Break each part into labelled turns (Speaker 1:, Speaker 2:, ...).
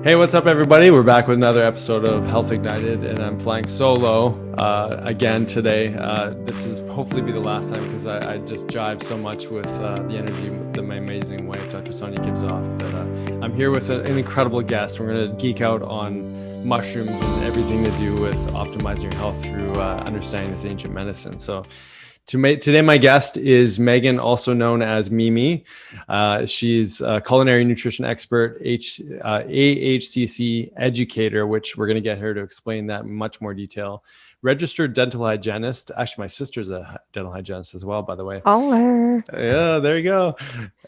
Speaker 1: Hey, what's up, everybody? We're back with another episode of Health Ignited, and I'm flying solo again today. This is hopefully be the last time because I just jive so much with the energy that my amazing wife, Dr. Sonia, gives off. But I'm here with an incredible guest. We're going to geek out on mushrooms and everything to do with optimizing your health through understanding this ancient medicine. So today, my guest is Megan, also known as Mimi. She's a culinary nutrition expert, AHCC educator, which we're going to get her to explain that in much more detail. Registered dental hygienist. Actually, my sister's a dental hygienist as well, by the way.
Speaker 2: Holler.
Speaker 1: Yeah, there you go.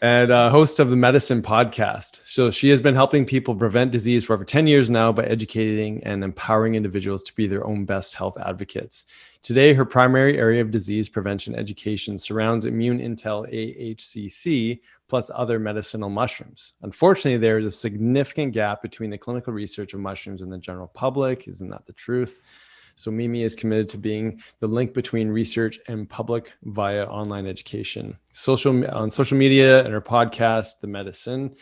Speaker 1: And host of the Medicin podcast. So she has been helping people prevent disease for over 10 years now by educating and empowering individuals to be their own best health advocates. Today, her primary area of disease prevention education surrounds Immune Intel AHCC plus other medicinal mushrooms. Unfortunately, there is a significant gap between the clinical research of mushrooms and the general public. Isn't that the truth? So Mimi is committed to being the link between research and public via online education, on social media, and her podcast, The Medicin.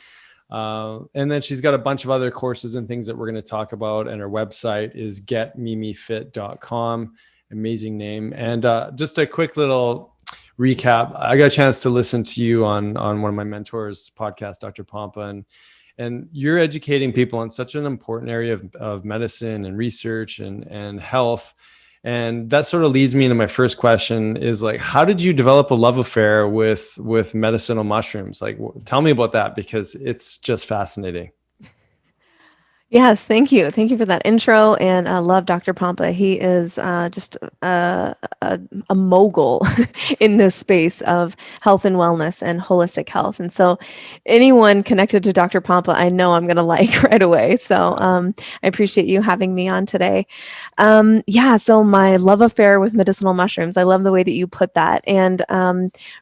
Speaker 1: And then she's got a bunch of other courses and things that we're going to talk about. And her website is getmimifit.com. Amazing name. And just a quick little recap. I got a chance to listen to you on one of my mentors' podcast, Dr. Pompa, and you're educating people on such an important area of medicine and research and health. And that sort of leads me into my first question is like, how did you develop a love affair with medicinal mushrooms? Like, tell me about that, because it's just fascinating.
Speaker 2: Yes, thank you. Thank you for that intro. And I love Dr. Pompa. He is just a mogul in this space of health and wellness and holistic health. And so anyone connected to Dr. Pompa, I know I'm going to like right away. So I appreciate you having me on today. So my love affair with medicinal mushrooms, I love the way that you put that. And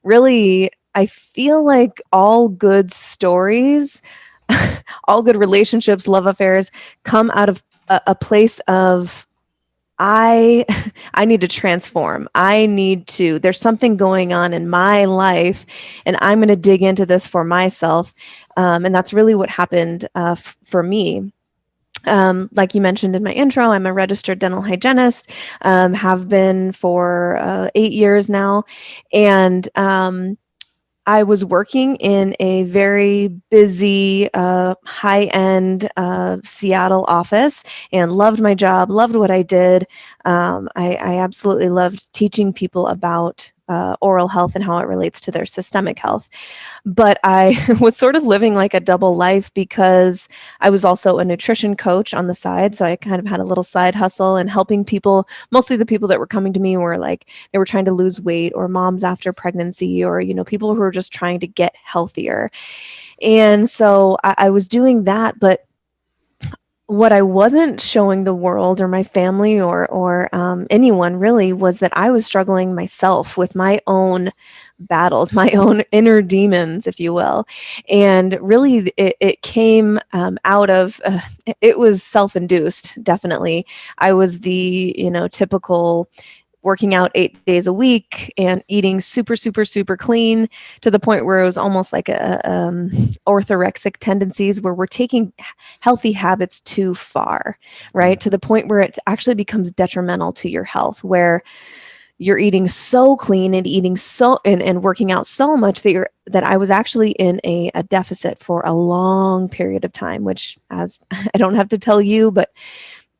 Speaker 2: really, I feel like all good stories all good relationships, love affairs come out of a place of I need to transform. There's something going on in my life and I'm going to dig into this for myself. And that's really what happened for me. Like you mentioned in my intro, I'm a registered dental hygienist, have been for 8 years now. And I was working in a very busy, high-end Seattle office and loved my job, loved what I did. I absolutely loved teaching people about oral health and how it relates to their systemic health. But I was sort of living like a double life because I was also a nutrition coach on the side. So I kind of had a little side hustle and helping people. Mostly the people that were coming to me were like, they were trying to lose weight, or moms after pregnancy, or, people who were just trying to get healthier. And so I was doing that, but what I wasn't showing the world or my family or anyone really was that I was struggling myself with my own battles, my own inner demons, if you will. And really it came out of, it was self-induced, definitely. I was the, typical working out 8 days a week and eating super, super, super clean to the point where it was almost like orthorexic tendencies, where we're taking healthy habits too far, right? To the point where it actually becomes detrimental to your health, where you're eating so clean and eating so and working out so much that I was actually in a deficit for a long period of time, which, as I don't have to tell you, but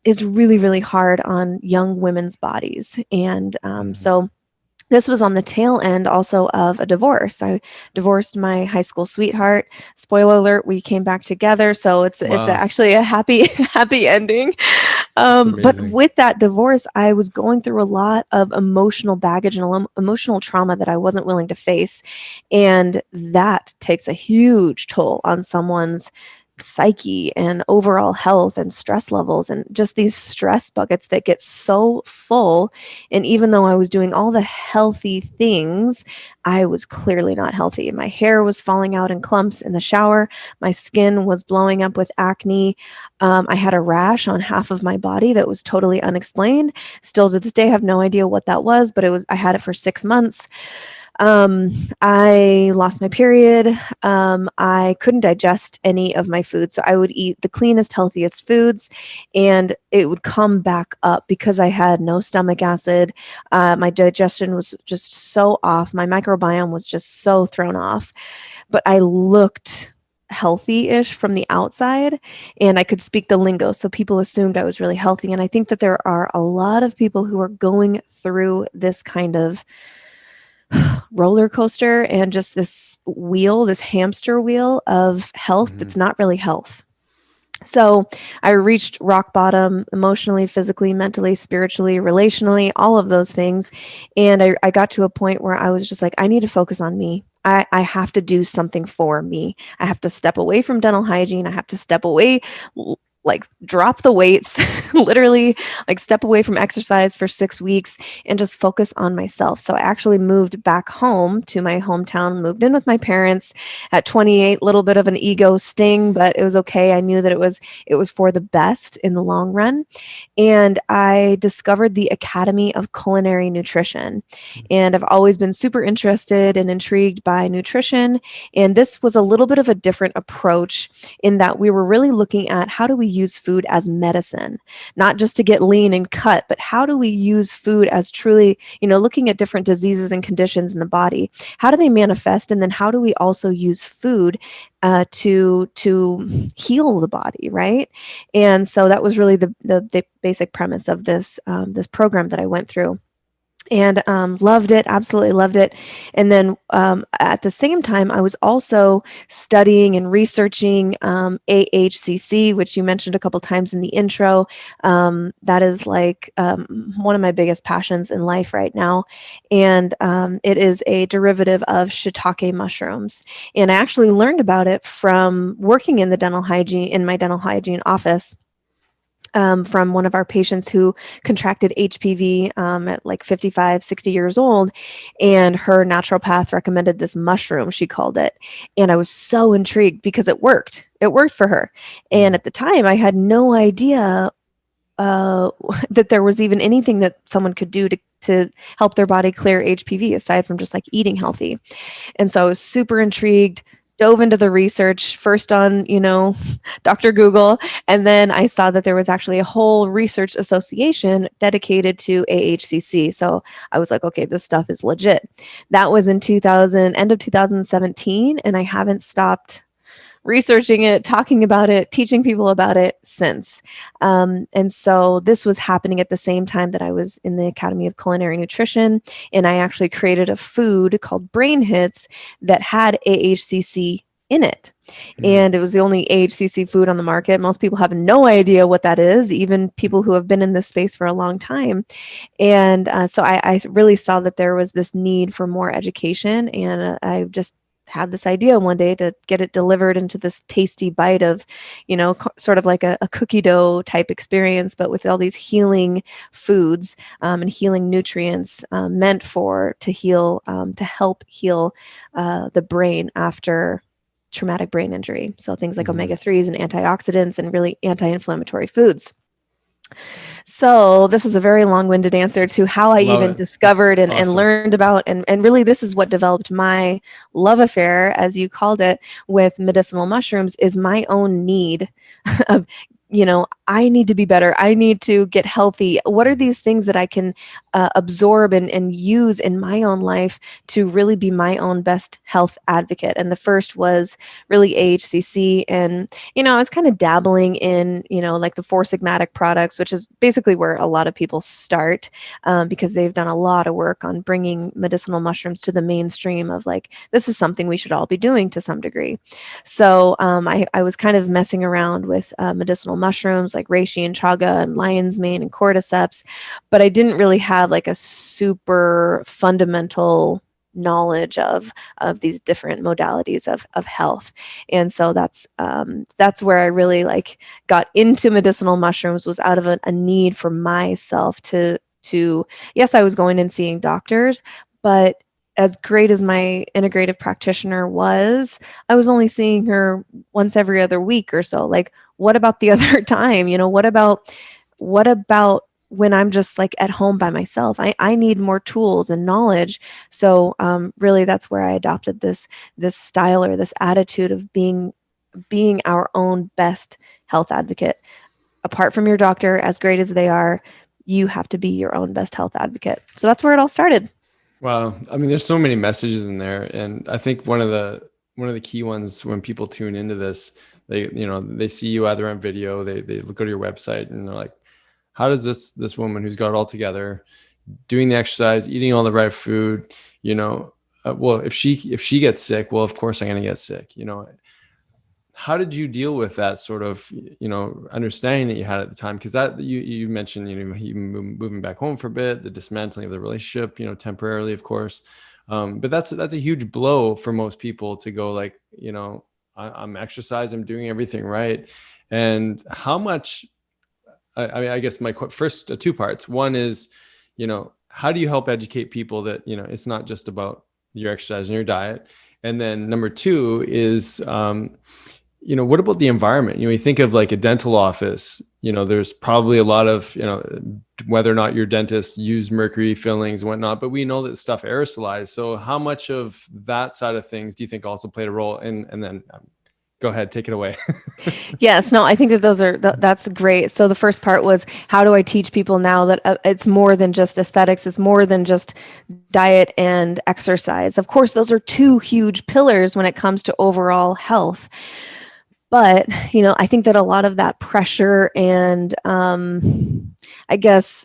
Speaker 2: is really, really hard on young women's bodies. And so this was on the tail end also of a divorce. I divorced my high school sweetheart. Spoiler alert, we came back together. So it's actually a happy ending. But with that divorce, I was going through a lot of emotional baggage and emotional trauma that I wasn't willing to face. And that takes a huge toll on someone's psyche and overall health and stress levels, and just these stress buckets that get so full. And even though I was doing all the healthy things, I was clearly not healthy. My hair was falling out in clumps in the shower. My skin was blowing up with acne. I had a rash on half of my body that was totally unexplained. Still to this day, I have no idea what that was, but I had it for 6 months. I lost my period. I couldn't digest any of my food. So I would eat the cleanest, healthiest foods, and it would come back up because I had no stomach acid. My digestion was just so off. My microbiome was just so thrown off. But I looked healthy-ish from the outside, and I could speak the lingo, so people assumed I was really healthy. And I think that there are a lot of people who are going through this kind of roller coaster and just this wheel, this hamster wheel of health
Speaker 1: Mhm.
Speaker 2: that's not really health. So I reached rock bottom emotionally, physically, mentally, spiritually, relationally, all of those things. And I got to a point where I was just like, I need to focus on me. I have to do something for me. I have to step away from dental hygiene. I have to step away, like drop the weights, literally like step away from exercise for 6 weeks and just focus on myself. So I actually moved back home to my hometown, moved in with my parents at 28, little bit of an ego sting, but it was okay. I knew that it was for the best in the long run. And I discovered the Academy of Culinary Nutrition. And I've always been super interested and intrigued by nutrition. And this was a little bit of a different approach in that we were really looking at how do we use food as medicine, not just to get lean and cut, but how do we use food as truly, looking at different diseases and conditions in the body. How do they manifest? And then how do we also use food to heal the body, right? And so that was really the basic premise of this program that I went through, and loved it, absolutely loved it. And then at the same time, I was also studying and researching AHCC, which you mentioned a couple times in the intro. That is like one of my biggest passions in life right now. And it is a derivative of shiitake mushrooms. And I actually learned about it from working in my dental hygiene office, from one of our patients who contracted HPV at like 55, 60 years old. And her naturopath recommended this mushroom, she called it. And I was so intrigued because it worked. It worked for her. And
Speaker 1: Mhm.
Speaker 2: at the time, I had no idea uh, that there was even anything that someone could do to help their body clear HPV aside from just like eating healthy. And so I was super intrigued, dove into the research first on, Dr. Google. And then I saw that there was actually a whole research association dedicated to AHCC. So I was like, okay, this stuff is legit. That was in end of 2017. And I haven't stopped researching it, talking about it, teaching people about it since. And so this was happening at the same time that I was in the Academy of Culinary Nutrition. And I actually created a food called Brain Hits that had AHCC in it.
Speaker 1: Mhm.
Speaker 2: And it was the only AHCC food on the market. Most people have no idea what that is, even people who have been in this space for a long time. And so I really saw that there was this need for more education. And I just had this idea one day to get it delivered into this tasty bite of, sort of like a cookie dough type experience, but with all these healing foods and healing nutrients meant to help heal the brain after traumatic brain injury. So things like
Speaker 1: Mhm.
Speaker 2: omega-3s and antioxidants and really anti-inflammatory foods. So this is a very long-winded answer to how I
Speaker 1: Love
Speaker 2: even
Speaker 1: it. It's
Speaker 2: discovered and
Speaker 1: awesome.
Speaker 2: learned about, and really this is what developed my love affair, as you called it, with medicinal mushrooms, is my own need of, I need to be better. I need to get healthy. What are these things that I can absorb and use in my own life to really be my own best health advocate? And the first was really AHCC. And, I was kind of dabbling in, like the Four Sigmatic products, which is basically where a lot of people start, because they've done a lot of work on bringing medicinal mushrooms to the mainstream of like, this is something we should all be doing to some degree. So I was kind of messing around with medicinal mushrooms like reishi and chaga and lion's mane and cordyceps, but I didn't really have like a super fundamental knowledge of these different modalities of health. And so that's where I really like got into medicinal mushrooms, was out of a need for myself to yes, I was going and seeing doctors, but as great as my integrative practitioner was, I was only seeing her once every other week or so. Like, what about the other time? What about when I'm just like at home by myself. I need more tools and knowledge. So really that's where I adopted this style or this attitude of being our own best health advocate. Apart from your doctor, as great as they are, you have to be your own best health advocate. So that's where it all started.
Speaker 1: Wow. I mean, there's so many messages in there. And I think one of the key ones when people tune into this, they see you either on video, they go to your website and they're like, how does this woman who's got it all together, doing the exercise, eating all the right food, well, if she gets sick, well, of course I'm going to get sick, how did you deal with that sort of, understanding that you had at the time? Because that you mentioned, you moving back home for a bit, the dismantling of the relationship, temporarily, of course. But that's a huge blow for most people to go like, I'm exercising, I'm doing everything right. And how much, I mean, I guess my first two parts. One is, how do you help educate people that, it's not just about your exercise and your diet? And then number two is, what about the environment? You think of like a dental office, there's probably a lot of, whether or not your dentist use mercury fillings and whatnot, but we know that stuff aerosolized. So how much of that side of things do you think also played a role? And then go ahead, take it away.
Speaker 2: Yes, no, I think that that's great. So the first part was, how do I teach people now that it's more than just aesthetics, it's more than just diet and exercise. Of course, those are two huge pillars when it comes to overall health. But, I think that a lot of that pressure and I guess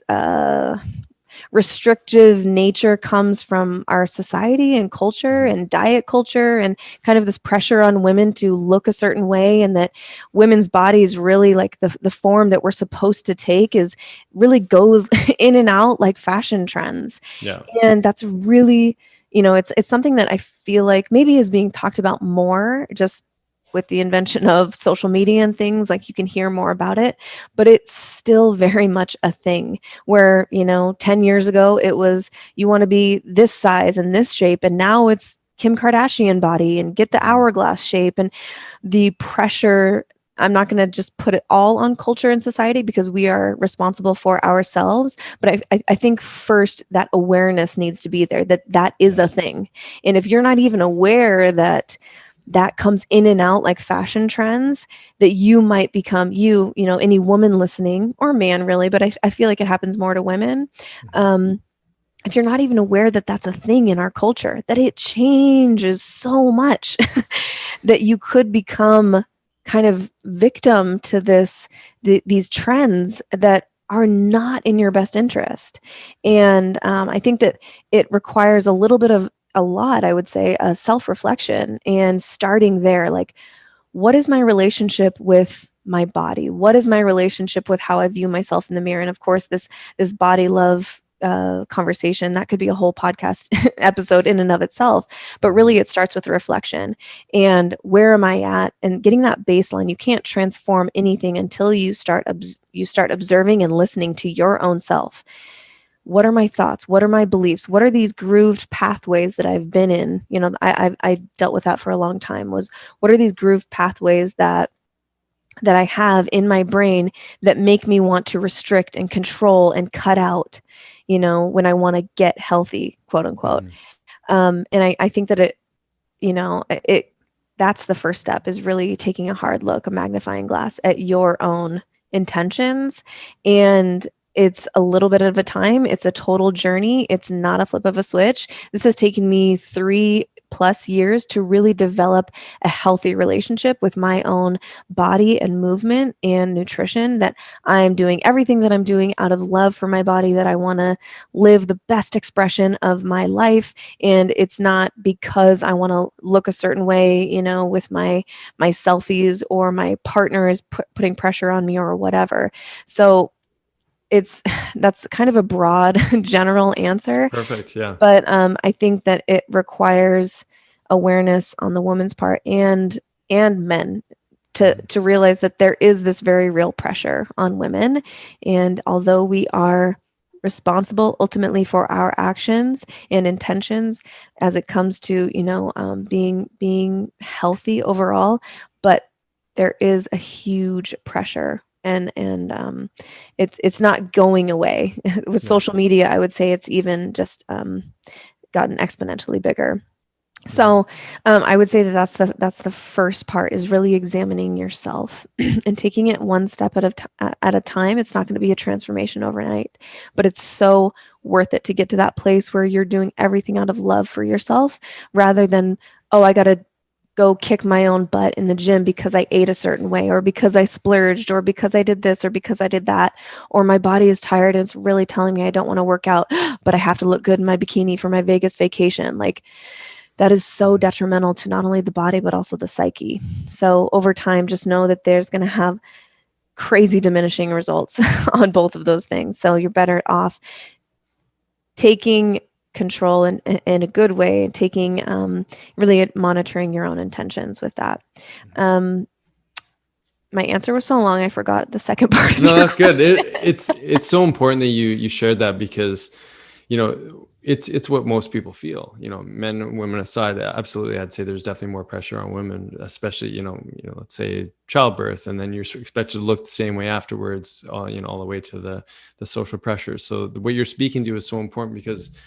Speaker 2: restrictive nature comes from our society and culture and diet culture, and kind of this pressure on women to look a certain way, and that women's bodies really, like the form that we're supposed to take is really goes in and out like fashion trends.
Speaker 1: Yeah.
Speaker 2: And that's really, it's something that I feel like maybe is being talked about more just with the invention of social media and things. Like, you can hear more about it, but it's still very much a thing where, 10 years ago it was, you want to be this size and this shape, and now it's Kim Kardashian body and get the hourglass shape. And the pressure, I'm not going to just put it all on culture and society, because we are responsible for ourselves. But I think first that awareness needs to be there, that is a thing. And if you're not even aware that comes in and out like fashion trends, that you might become, any woman listening, or man really, but I feel like it happens more to women. If you're not even aware that that's a thing in our culture, that it changes so much, that you could become kind of victim to these trends that are not in your best interest. And I think that it requires a lot, I would say, self-reflection, and starting there, like, what is my relationship with my body? What is my relationship with how I view myself in the mirror? And of course, this body love conversation, that could be a whole podcast episode in and of itself. But really, it starts with a reflection. And where am I at? And getting that baseline. You can't transform anything until you start observing and listening to your own self. What are my thoughts? What are my beliefs? What are these grooved pathways that I've been in? I dealt with that for a long time. What are these grooved pathways that I have in my brain that make me want to restrict and control and cut out, when I want to get healthy, quote unquote. And I think that that's the first step, is really taking a hard look, a magnifying glass at your own intentions. And it's a little bit of a time. It's a total journey. It's not a flip of a switch. This has taken me 3+ years to really develop a healthy relationship with my own body and movement and nutrition, that I'm doing everything that I'm doing out of love for my body, that I want to live the best expression of my life. And it's not because I want to look a certain way, with my selfies, or my partner is putting pressure on me, or whatever. So that's kind of a broad general answer.
Speaker 1: Perfect. Yeah.
Speaker 2: But I think that it requires awareness on the woman's part and men to realize that there is this very real pressure on women. And although we are responsible ultimately for our actions and intentions as it comes to, being healthy overall, but there is a huge pressure and it's not going away. With social media, I would say it's even just gotten exponentially bigger. So I would say that that's the first part, is really examining yourself and taking it one step at a time. It's not going to be a transformation overnight, but it's so worth it to get to that place where you're doing everything out of love for yourself, rather than, oh, I got to go kick my own butt in the gym because I ate a certain way, or because I splurged, or because I did this, or because I did that, or my body is tired and it's really telling me I don't want to work out, but I have to look good in my bikini for my Vegas vacation. Like, that is so detrimental to not only the body, but also the psyche. So over time, just know that there's going to have crazy diminishing results on both of those things. So you're better off taking control in a good way, taking really monitoring your own intentions with that. My answer was so long, I forgot the second part.
Speaker 1: No, that's good. It's so important that you shared that, because, you know, it's what most people feel, you know, men and women aside. Absolutely. I'd say there's definitely more pressure on women, especially, you know, let's say childbirth, and then you're expected to look the same way afterwards, you know, all the way to the social pressures. So what you're speaking to is so important, because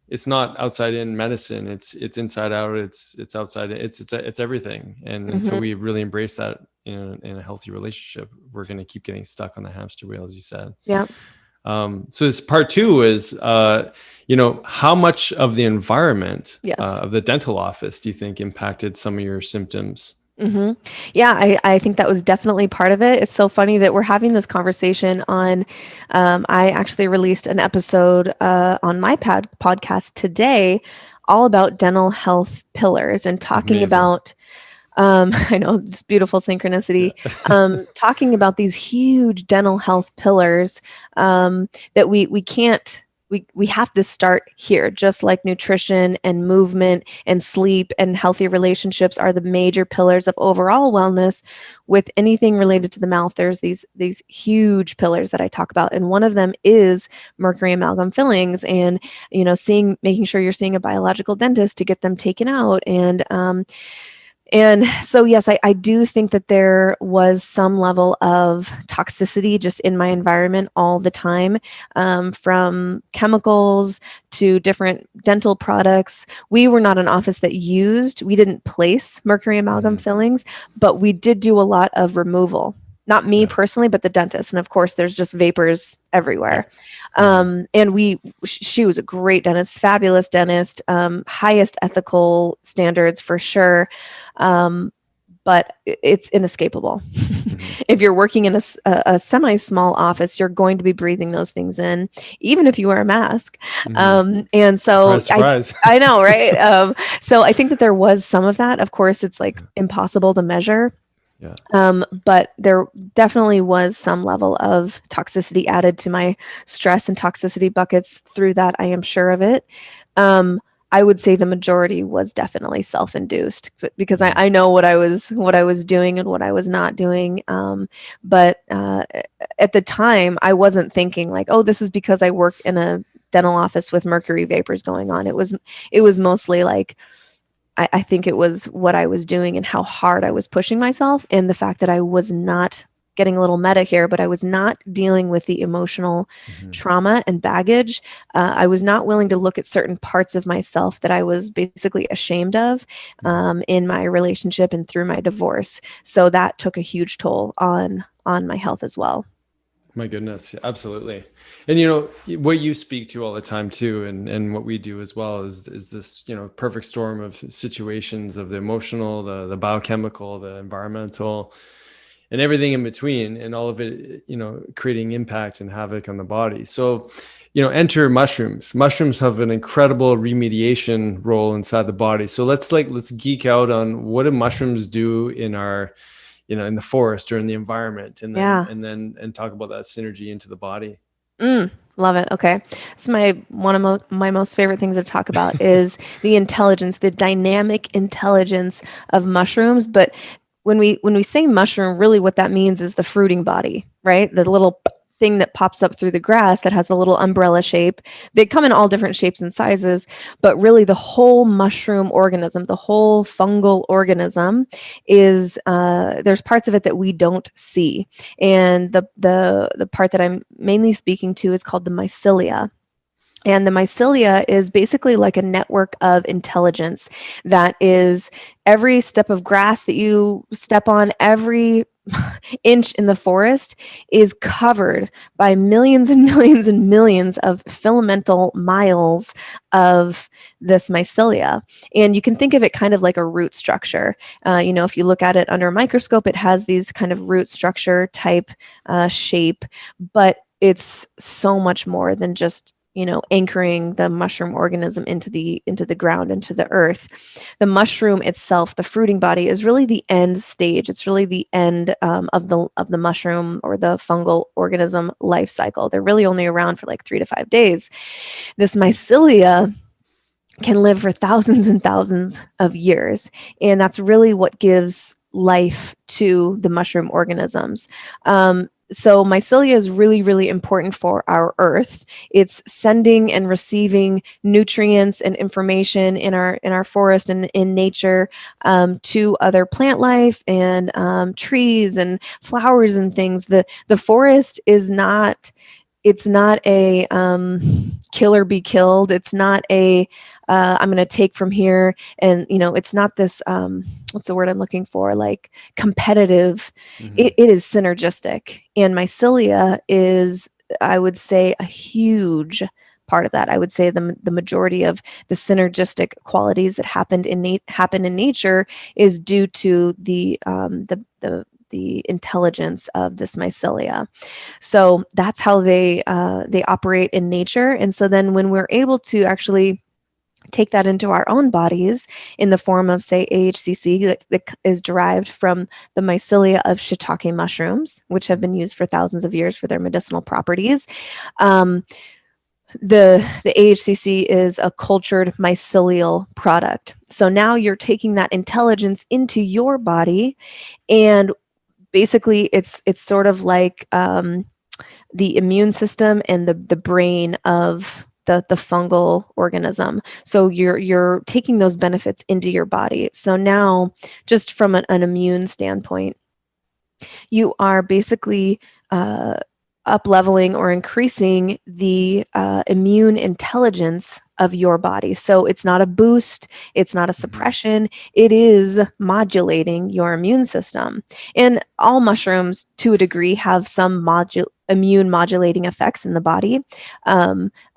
Speaker 1: it's not outside in medicine. It's inside out. It's outside. It's everything. And until we really embrace that in a healthy relationship, we're going to keep getting stuck on the hamster wheel, as you said.
Speaker 2: Yeah.
Speaker 1: So this part two is, you know, how much of the environment of the dental office do you think impacted some of your symptoms?
Speaker 2: Yeah, I think that was definitely part of it. It's so funny that we're having this conversation on, I actually released an episode on my podcast today, all about dental health pillars, and talking about, I know, just beautiful synchronicity, talking about these huge dental health pillars that we have to start here, just like nutrition and movement and sleep and healthy relationships are the major pillars of overall wellness. With anything related to the mouth, there's these huge pillars that I talk about. And one of them is mercury amalgam fillings, and, you know, making sure you're seeing a biological dentist to get them taken out. And so, yes, I do think that there was some level of toxicity just in my environment all the time, from chemicals to different dental products. We were not an office we didn't place mercury amalgam fillings, but we did do a lot of removal. Not me personally, but the dentist. And of course, there's just vapors everywhere. And she was a great dentist, fabulous dentist, highest ethical standards for sure. But it's inescapable. If you're working in a semi-small office, you're going to be breathing those things in, even if you wear a mask. And so
Speaker 1: surprise.
Speaker 2: I know, right? So I think that there was some of that. Of course, it's like impossible to measure. But there definitely was some level of toxicity added to my stress and toxicity buckets through that. I am sure of it. I would say the majority was definitely self-induced, because I know what I was doing and what I was not doing. But at the time, I wasn't thinking like, oh, this is because I work in a dental office with mercury vapors going on. It was mostly like, I think it was what I was doing and how hard I was pushing myself, and the fact that I was not getting a little meta here, but I was not dealing with the emotional trauma and baggage. I was not willing to look at certain parts of myself that I was basically ashamed of in my relationship and through my divorce. So that took a huge toll on my health as well.
Speaker 1: My goodness. Absolutely. And, you know, what you speak to all the time too, and what we do as well is this, you know, perfect storm of situations of the emotional, the biochemical, the environmental, and everything in between, and all of it, you know, creating impact and havoc on the body. So, you know, enter mushrooms. Mushrooms have an incredible remediation role inside the body. So let's geek out on what do mushrooms do in our, you know, in the forest or in the environment, and then and talk about that synergy into the body.
Speaker 2: Love it. Okay. So one of my most favorite things to talk about is the intelligence, the dynamic intelligence of mushrooms. But when we say mushroom, really what that means is the fruiting body, right? The little thing that pops up through the grass that has a little umbrella shape. They come in all different shapes and sizes, but really the whole mushroom organism, the whole fungal organism is, there's parts of it that we don't see. And the part that I'm mainly speaking to is called the mycelia. And the mycelia is basically like a network of intelligence that is every step of grass that you step on, every inch in the forest is covered by millions and millions and millions of filamental miles of this mycelia. And you can think of it kind of like a root structure. If you look at it under a microscope, it has these kind of root structure type shape, but it's so much more than just anchoring the mushroom organism into the ground, into the earth. The mushroom itself, the fruiting body, is really the end stage. It's really the end of the mushroom or the fungal organism life cycle. They're really only around for like 3 to 5 days. This mycelia can live for thousands and thousands of years, and that's really what gives life to the mushroom organisms. So mycelia is really, really important for our earth. It's sending and receiving nutrients and information in our forest and in nature to other plant life and trees and flowers and things. The forest is not. It's not a kill or be killed. It's not a I'm going to take from here, and it's not this what's the word I'm looking for? Like competitive.
Speaker 1: Mm-hmm.
Speaker 2: It is synergistic, and mycelia is, I would say, a huge part of that. I would say the majority of the synergistic qualities that happen in nature is due to the intelligence of this mycelia. So that's how they operate in nature. And so then when we're able to actually take that into our own bodies in the form of, say, AHCC that is derived from the mycelia of shiitake mushrooms, which have been used for thousands of years for their medicinal properties. The AHCC is a cultured mycelial product. So now you're taking that intelligence into your body, and basically it's sort of like the immune system and the brain of the fungal organism. So you're taking those benefits into your body. So now, just from an immune standpoint, you are basically up leveling or increasing the immune intelligence of your body. So it's not a boost, it's not a suppression, it is modulating your immune system. And all mushrooms, to a degree, have some immune modulating effects in the body.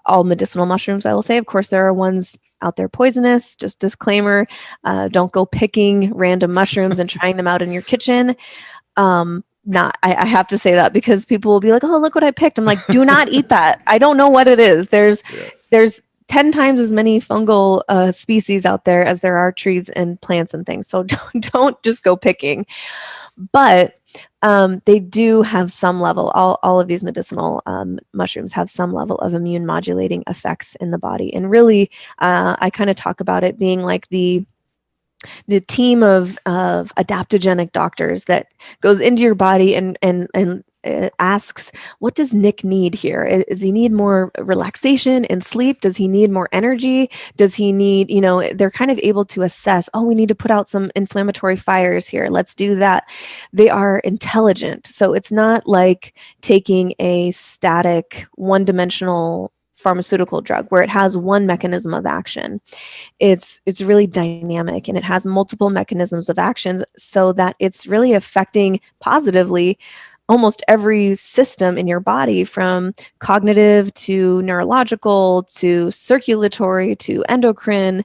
Speaker 2: All medicinal mushrooms, I will say. Of course, there are ones out there poisonous. Just disclaimer, don't go picking random mushrooms and trying them out in your kitchen. I have to say that because people will be like, oh, look what I picked. I'm like, do not eat that. I don't know what it is. There's 10 times as many fungal species out there as there are trees and plants and things. So don't just go picking. But they do have some level, all of these medicinal mushrooms have some level of immune modulating effects in the body. And really, I kind of talk about it being like the team of adaptogenic doctors that goes into your body and asks, what does Nick need here? Does he need more relaxation and sleep? Does he need more energy? Does he need, they're kind of able to assess, oh, we need to put out some inflammatory fires here. Let's do that. They are intelligent. So it's not like taking a static, one-dimensional pharmaceutical drug where it has one mechanism of action. It's really dynamic, and it has multiple mechanisms of actions, so that it's really affecting positively almost every system in your body, from cognitive to neurological to circulatory to endocrine,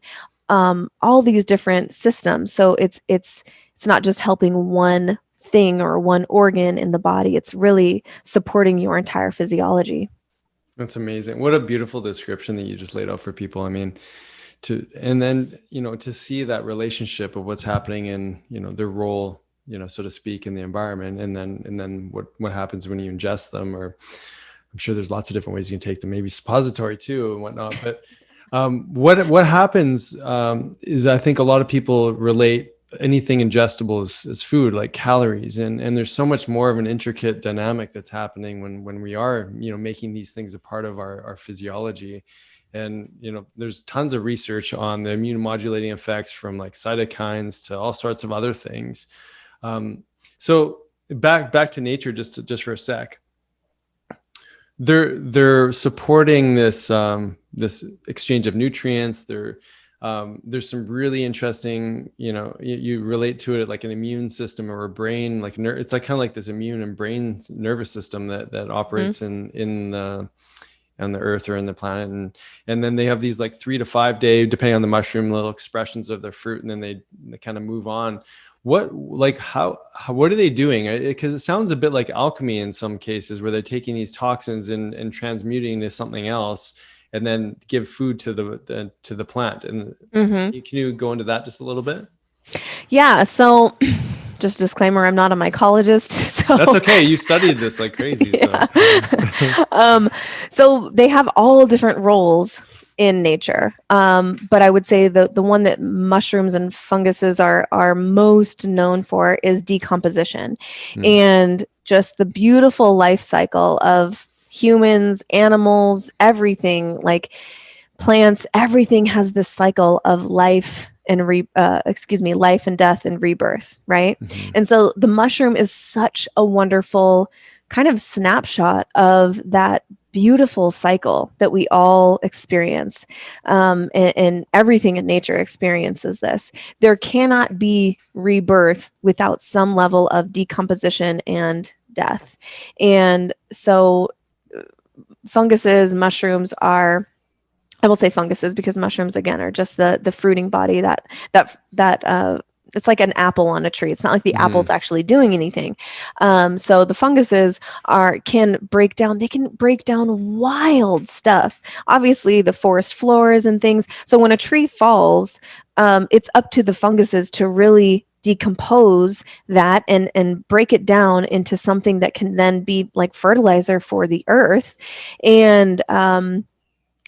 Speaker 2: all these different systems. So it's not just helping one thing or one organ in the body. It's really supporting your entire physiology.
Speaker 1: That's amazing. What a beautiful description that you just laid out for people. I mean, to see that relationship of what's happening in, their role, so to speak, in the environment, and then what happens when you ingest them, or I'm sure there's lots of different ways you can take them, maybe suppository too and whatnot. But what happens is, I think a lot of people relate anything ingestible is food, like calories, and there's so much more of an intricate dynamic that's happening when we are, you know, making these things a part of our physiology. And, you know, there's tons of research on the immune modulating effects from like cytokines to all sorts of other things. So back to nature just for a sec. They're supporting this this exchange of nutrients. There's some really interesting, you know, you relate to it like an immune system or a brain, like it's like kind of like this immune and brain nervous system that operates in the on the earth or in the planet. And then they have these like 3 to 5 day, depending on the mushroom, little expressions of their fruit, and then they kind of move on. What are they doing? Because it sounds a bit like alchemy in some cases, where they're taking these toxins and transmuting to something else, and then give food to the plant. And can you go into that just a little bit?
Speaker 2: Yeah. So just disclaimer, I'm not a mycologist. So
Speaker 1: that's okay. You studied this like crazy.
Speaker 2: Yeah. So they have all different roles in nature. But I would say the one that mushrooms and funguses are most known for is decomposition, and just the beautiful life cycle of humans, animals, everything, like plants, everything has this cycle of life and life and death and rebirth, right? And so the mushroom is such a wonderful kind of snapshot of that beautiful cycle that we all experience, and everything in nature experiences this. There cannot be rebirth without some level of decomposition and death. And so funguses, mushrooms are, I will say funguses because mushrooms again are just the fruiting body that it's like an apple on a tree. It's not like the apple's actually doing anything. So the funguses can break down wild stuff. Obviously the forest floors and things. So when a tree falls, it's up to the funguses to really decompose that and break it down into something that can then be like fertilizer for the earth, and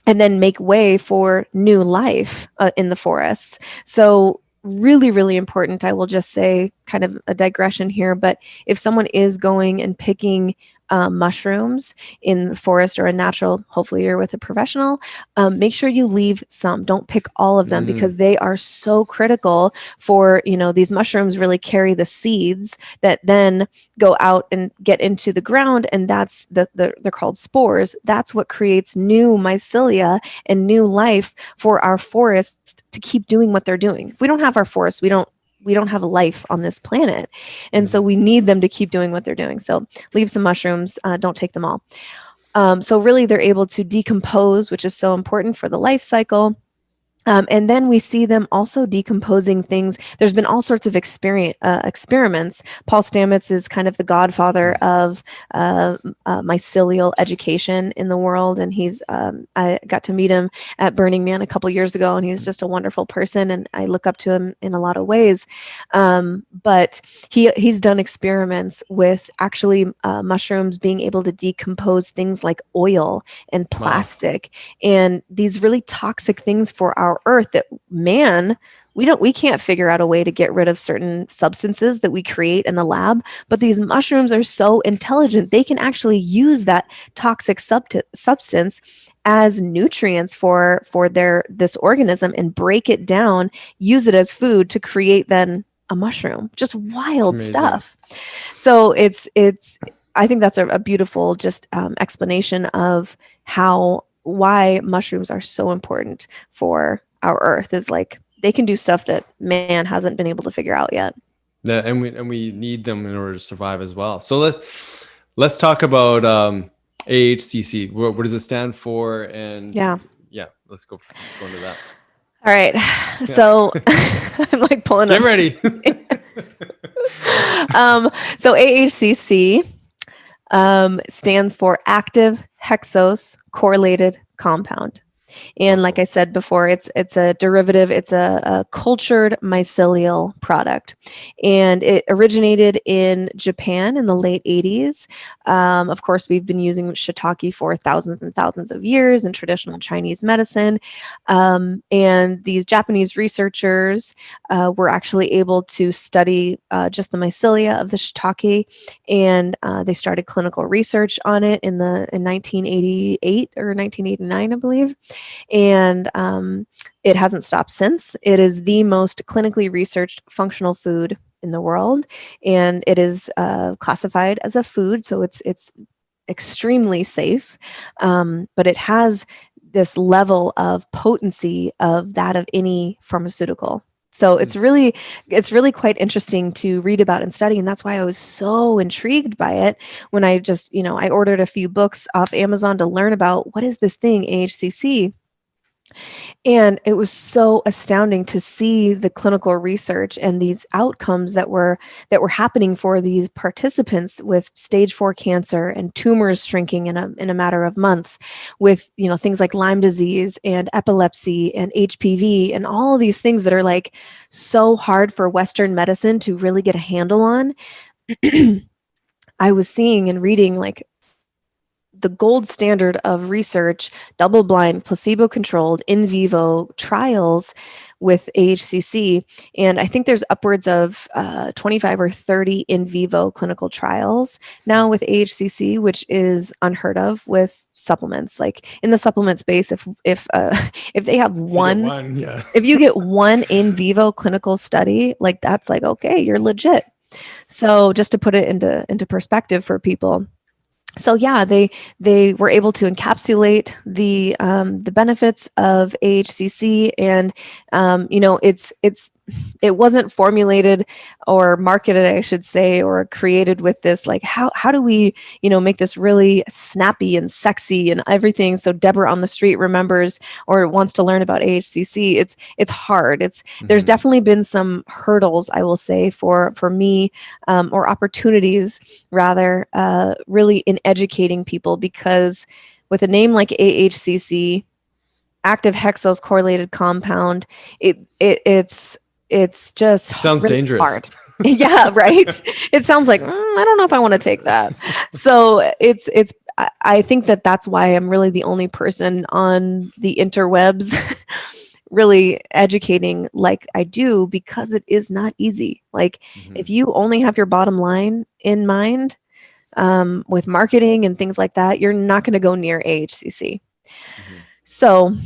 Speaker 2: then make way for new life in the forests. So really, really important. I will just say kind of a digression here, but if someone is going and picking mushrooms in the forest or a natural, hopefully you're with a professional, make sure you leave some. Don't pick all of them because they are so critical for, you know, these mushrooms really carry the seeds that then go out and get into the ground, and that's they're called spores. That's what creates new mycelia and new life for our forests to keep doing what they're doing. If we don't have our forests, we don't have a life on this planet. And so we need them to keep doing what they're doing. So leave some mushrooms, don't take them all. So really they're able to decompose, which is so important for the life cycle. And then we see them also decomposing things. There's been all sorts of experiments. Paul Stamets is kind of the godfather of mycelial education in the world. And I got to meet him at Burning Man a couple years ago, and he's just a wonderful person. And I look up to him in a lot of ways. But he's done experiments with actually mushrooms being able to decompose things like oil and plastic and these really toxic things for our earth that we can't figure out a way to get rid of certain substances that we create in the lab, but these mushrooms are so intelligent they can actually use that toxic substance as nutrients for this organism and break it down, use it as food to create then a mushroom. Just wild stuff. So I think that's a beautiful just explanation of why mushrooms are so important for our earth, is like they can do stuff that man hasn't been able to figure out yet.
Speaker 1: Yeah, and we need them in order to survive as well. So let's talk about AHCC. What does it stand for? And let's go into that.
Speaker 2: All right. Yeah. So I'm like pulling
Speaker 1: Get ready.
Speaker 2: So AHCC stands for active hexose correlated compound. And like I said before, it's a derivative. It's a cultured mycelial product, and it originated in Japan in the late 80s. Of course, we've been using shiitake for thousands and thousands of years in traditional Chinese medicine, and these Japanese researchers were actually able to study just the mycelia of the shiitake, and they started clinical research on it in 1988 or 1989, I believe. And it hasn't stopped since. It is the most clinically researched functional food in the world, and it is classified as a food, so it's extremely safe. But it has this level of potency of that of any pharmaceutical. So it's really quite interesting to read about and study, and that's why I was so intrigued by it when I just, I ordered a few books off Amazon to learn about what is this thing, AHCC. And it was so astounding to see the clinical research and these outcomes that were happening for these participants with stage 4 cancer and tumors shrinking in a matter of months, with things like Lyme disease and epilepsy and HPV and all of these things that are like so hard for Western medicine to really get a handle on. I was seeing and reading like the gold standard of research, double-blind, placebo-controlled, in vivo trials with AHCC. And I think there's upwards of 25 or 30 in vivo clinical trials now with AHCC, which is unheard of with supplements. Like in the supplement space, if they have if you get one in vivo clinical study, like that's like, okay, you're legit. So just to put it into perspective for people. So yeah, they were able to encapsulate the benefits of AHCC, and it wasn't formulated or marketed, I should say, or created with this like how do we make this really snappy and sexy and everything, so Deborah on the street remembers or wants to learn about AHCC. It's hard. There's definitely been some hurdles, I will say, for me, or opportunities rather, really in educating people, because with a name like AHCC, active hexose correlated compound, it's just
Speaker 1: sounds
Speaker 2: really
Speaker 1: dangerous.
Speaker 2: Hard. Yeah, right. It sounds like I don't know if I want to take that. So I think that's why I'm really the only person on the interwebs really educating like I do, because it is not easy. Like if you only have your bottom line in mind, with marketing and things like that, you're not going to go near AHCC. So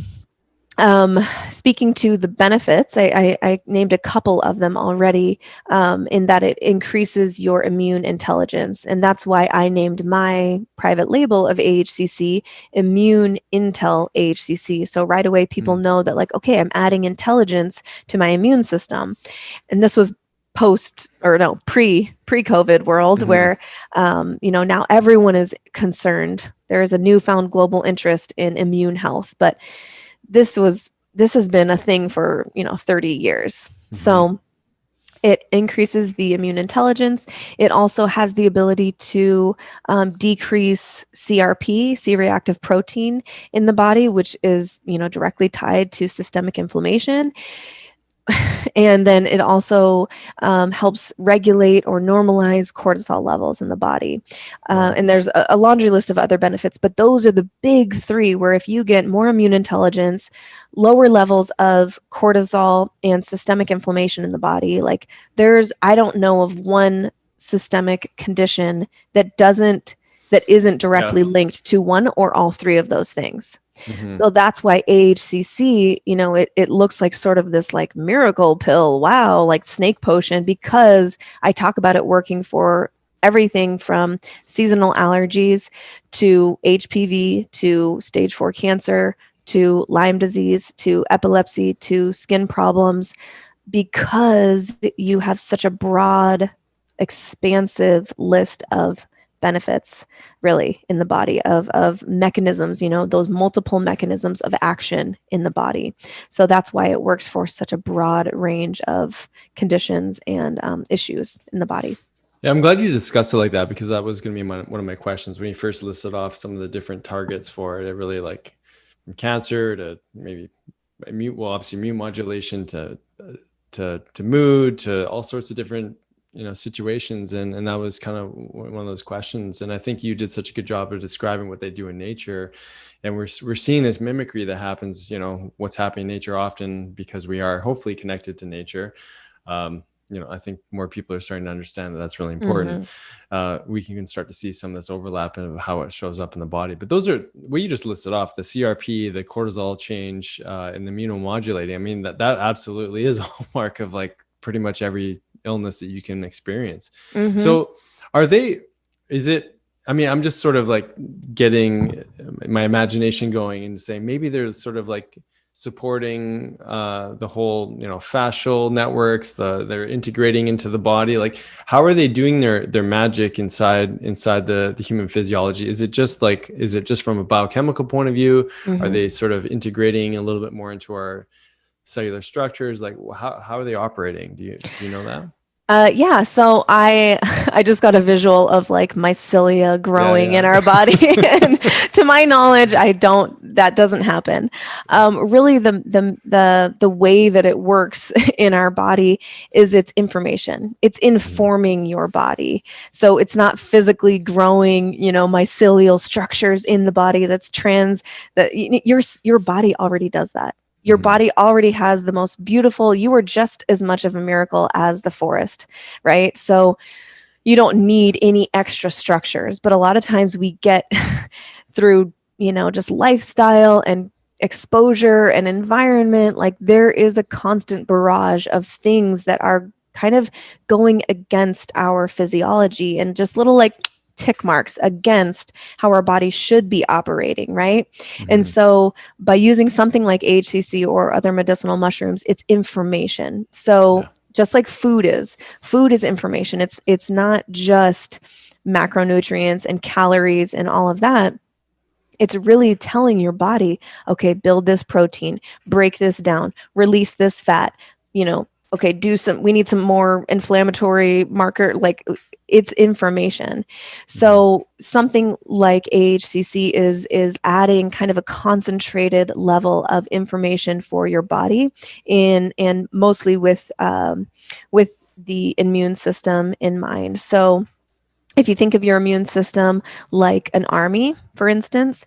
Speaker 2: speaking to the benefits, I named a couple of them already, in that it increases your immune intelligence. And that's why I named my private label of AHCC Immune Intel AHCC. So right away, people know that like, okay, I'm adding intelligence to my immune system. And this was pre-COVID world, where, now everyone is concerned. There is a newfound global interest in immune health, but this has been a thing for 30 years. So it increases the immune intelligence. It also has the ability to decrease CRP, C-reactive protein, in the body, which is directly tied to systemic inflammation. And then it also helps regulate or normalize cortisol levels in the body. And there's a laundry list of other benefits, but those are the big three, where if you get more immune intelligence, lower levels of cortisol and systemic inflammation in the body, like I don't know of one systemic condition that isn't directly linked to one or all three of those things. So that's why AHCC, it looks like sort of this like miracle pill, wow, like snake potion, because I talk about it working for everything from seasonal allergies to HPV to stage 4 cancer to Lyme disease to epilepsy to skin problems, because you have such a broad, expansive list of benefits really in the body of mechanisms, those multiple mechanisms of action in the body. So that's why it works for such a broad range of conditions and issues in the body.
Speaker 1: Yeah, I'm glad you discussed it like that, because that was going to be one of my questions when you first listed off some of the different targets for it. It really cancer to maybe obviously immune modulation to mood, to all sorts of different, situations. And that was kind of one of those questions. And I think you did such a good job of describing what they do in nature. And we're seeing this mimicry that happens, what's happening in nature often because we are hopefully connected to nature. I think more people are starting to understand that that's really important. We can start to see some of this overlap of how it shows up in the body. But those are what you just listed off: the CRP, the cortisol change, and the immunomodulating. I mean, that absolutely is a hallmark of like pretty much every illness that you can experience. So I'm just sort of like getting my imagination going and saying maybe there's sort of like supporting the whole, fascial networks, they're integrating into the body. Like, how are they doing their magic inside the human physiology? Is it just from a biochemical point of view? Are they sort of integrating a little bit more into our cellular structures? Like, how are they operating? Do you know that?
Speaker 2: Yeah, so I just got a visual of like mycelia growing in our body, and to my knowledge, that doesn't happen. Really, the way that it works in our body is it's information. It's informing your body. So it's not physically growing, mycelial structures in the body. Your body already does that. Your body already has the most beautiful, you are just as much of a miracle as the forest, right? So you don't need any extra structures. But a lot of times we get through, just lifestyle and exposure and environment, like there is a constant barrage of things that are kind of going against our physiology and just little like tick marks against how our body should be operating, right? And so by using something like AHCC or other medicinal mushrooms, it's information. So just like food is information. It's not just macronutrients and calories and all of that. It's really telling your body, okay, build this protein, break this down, release this fat, okay, we need some more inflammatory marker, like it's information. So something like AHCC is adding kind of a concentrated level of information for your body and mostly with the immune system in mind. So if you think of your immune system like an army, for instance,